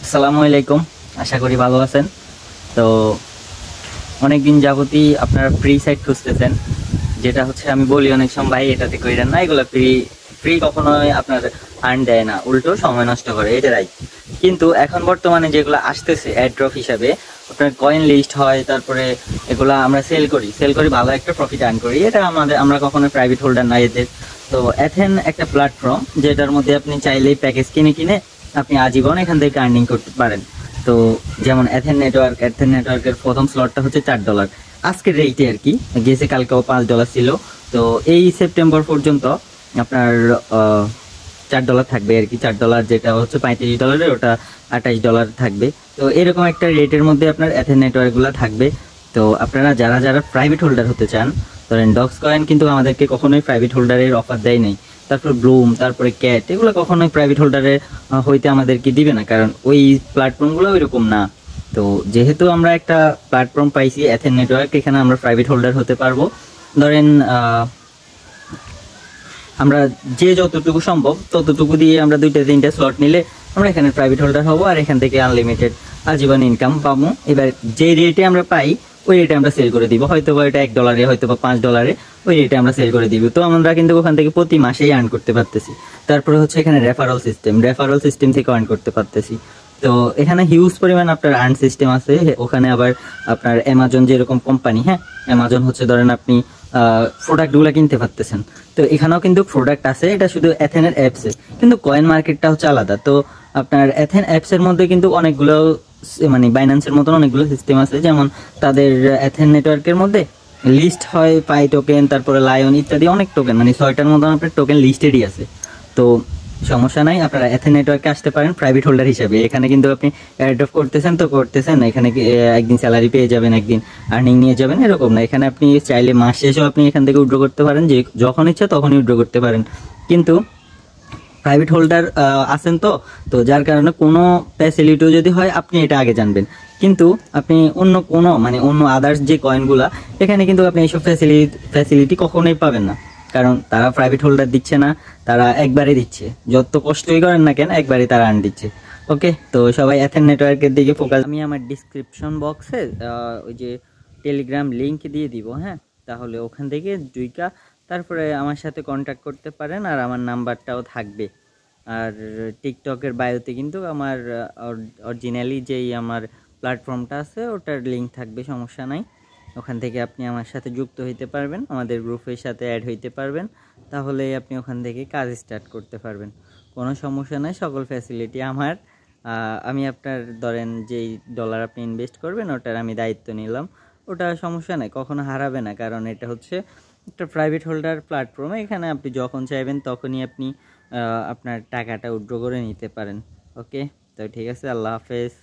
আসসালামু আলাইকুম। আশা করি ভালো আছেন। তো অনেকদিন যাবতই আপনারা ফ্রি সাইট খুঁজতেছেন, যেটা হচ্ছে আমি বলি অনেক সময় ভাই এটাতে কইরেন না, এগুলো ফ্রি ফ্রি কখনোই আপনার আর্ন দেয় না, উল্টো সময় নষ্ট করে, এটা রাইট। কিন্তু এখন বর্তমানে যেগুলো আসতেছে অ্যাড্রপ হিসাবে আপনার কয়েন লিস্ট হয়, তারপরে এগুলা আমরা সেল করি ভালো একটা প্রফিট আর্ন করি। এটা আমরা কখনো প্রাইভেট হোল্ডার না এদের। তো এথেন একটা প্ল্যাটফর্ম যেটার মধ্যে আপনি চাইলেই প্যাকেজ কিনে কিনে আপনি আজীবন এখান থেকে আর্নিং করতে পারেন। তো যেমন এথেন নেটওয়ার্কের প্রথম স্লটটা হচ্ছে $4 আজকের রেটে আর কি, গেছে কালকেও $5 ছিল। তো এই সেপ্টেম্বর পর্যন্ত আপনার $4 থাকবে আর কি। $4 যেটা হচ্ছে $35, ওটা $28 থাকবে। তো এরকম একটা রেটের মধ্যে আপনার এথেন নেটওয়ার্কগুলো থাকবে। তো আপনারা যারা যারা প্রাইভেট হোল্ডার হতে চান, ধরেন ডক্স কয়েন কিন্তু আমাদেরকে কখনোই প্রাইভেট হোল্ডারের অফার দেয় নাই। তারপর ব্লুম, তারপরে ক্যাট, এগুলো কখনোই প্রাইভেট হোল্ডারের হইতে আমাদেরকে দিবে না, কারণ ওই প্ল্যাটফর্মগুলো ওইরকম না। তো যেহেতু আমরা একটা প্ল্যাটফর্ম পাইছি এথেন নেটওয়ার্ক, এখানে আমরা প্রাইভেট হোল্ডার হতে পারবো। ধরেন আমরা যে যতটুকু সম্ভব ততটুকু দিয়ে আমরা 2-3টা স্লট নিলে আমরা এখানে প্রাইভেট হোল্ডার হবো, আর এখান থেকে আনলিমিটেড আজীবন ইনকাম পাবো। এবার যে রেটে আমরা পাই ওই রেটে আমরা সেল করে দিব, হয়তো বা এটা $1, হয়তো বা $5, ওই রেটে আমরা সেল করে দিব। তো আমরা কিন্তু ওখান থেকে প্রতি মাসেই আর্ন করতে পারতেছি। তারপরে হচ্ছে এখানে রেফারেল সিস্টেম থেকে আর্ন করতে পারতেছি। তো এখানে হিউজ পরিমাণ আপনার আর্ন সিস্টেম আছে। ওখানে আবার আপনার অ্যামাজন যেরকম কোম্পানি, হ্যাঁ, অ্যামাজন হচ্ছে ধরেন আপনি প্রোডাক্টগুলো কিনতে পারতেছেন। তো এখানেও কিন্তু প্রোডাক্ট আছে, এটা শুধু এথেনের অ্যাপসে, কিন্তু কয়েন মার্কেটটা হচ্ছে আলাদা। তো আপনার এথেন অ্যাপসের মধ্যে কিন্তু অনেকগুলো মানে বাইন্যান্সের মতন অনেকগুলো সিস্টেম আছে। যেমন তাদের এথেন নেটওয়ার্কের মধ্যে লিস্ট হয় পাই টোকেন, তারপরে লায়ন ইত্যাদি অনেক টোকেন, মানে 6টার মতন আপনার টোকেন লিস্টেডই আছে। তো সমস্যা নাই, আপনারা এথেন নেটওয়ার্কে আসতে পারেন প্রাইভেট হোল্ডার হিসেবে। এখানে কিন্তু আপনি অ্যাড্রপ করতেছেন, এখানে একদিন স্যালারি পেয়ে যাবেন, একদিন আর্নিং নিয়ে যাবেন, এরকম না। এখানে আপনি চাইলে মাস শেষেও আপনি এখান থেকে উইথড্র করতে পারেন, যে যখন ইচ্ছা তখনই উইথড্র করতে পারেন। কিন্তু প্রাইভেট হোল্ডার আছেন তো, তো যার কারণে কোনো ফ্যাসিলিটিও যদি হয় আপনি এটা আগে জানবেন। কিন্তু আপনি অন্য আদার্স যে কয়েনগুলা, এখানে কিন্তু আপনি এইসব ফ্যাসিলিটি কখনোই পাবেন না, কারণ তারা প্রাইভেট হোল্ডার দিচ্ছে না, তারা একবারে দিচ্ছে। যত কষ্টই করেন না কেন, একবারে তারা আর্ন দিচ্ছে। ওকে, তো সবাই এথেন নেটওয়ার্কের দিকে ফোকাস। আমি আমার ডিসক্রিপশন বক্সে ওই যে টেলিগ্রাম লিংক দিয়ে দিব, হ্যাঁ, তাহলে ওখান থেকে জুইকা তারপরে আমার সাথে কন্ট্যাক্ট করতে পারেন, আর আমার নাম্বারটাও থাকবে। আর টিকটকের বায়োতে কিন্তু আমার অরিজিনালি যেই আমার প্ল্যাটফর্মটা আছে ওটার লিংক থাকবে, সমস্যা নাই। ওখান থেকে আপনি আমার সাথে যুক্ত হইতে পারবেন, আমাদের গ্রুপের সাথে অ্যাড হইতে পারবেন, তাহলে আপনি ওখান থেকে কাজ স্টার্ট করতে পারবেন। কোনো সমস্যা নাই, সকল ফ্যাসিলিটি আমার। আমি আপনার ধরেন যেই ডলার আপনি ইনভেস্ট করবেন ওটার আমি দায়িত্ব নিলাম, ওটা সমস্যা নাই, কখনো হারাবে না, কারণ এটা হচ্ছে একটা প্রাইভেট হোল্ডার প্ল্যাটফর্মে। এখানে আপনি যখন চাইবেন তখনই আপনি আপনার টাকাটা উইথড্র করে নিতে পারেন। ওকে, তো ঠিক আছে, আল্লাহ হাফেজ।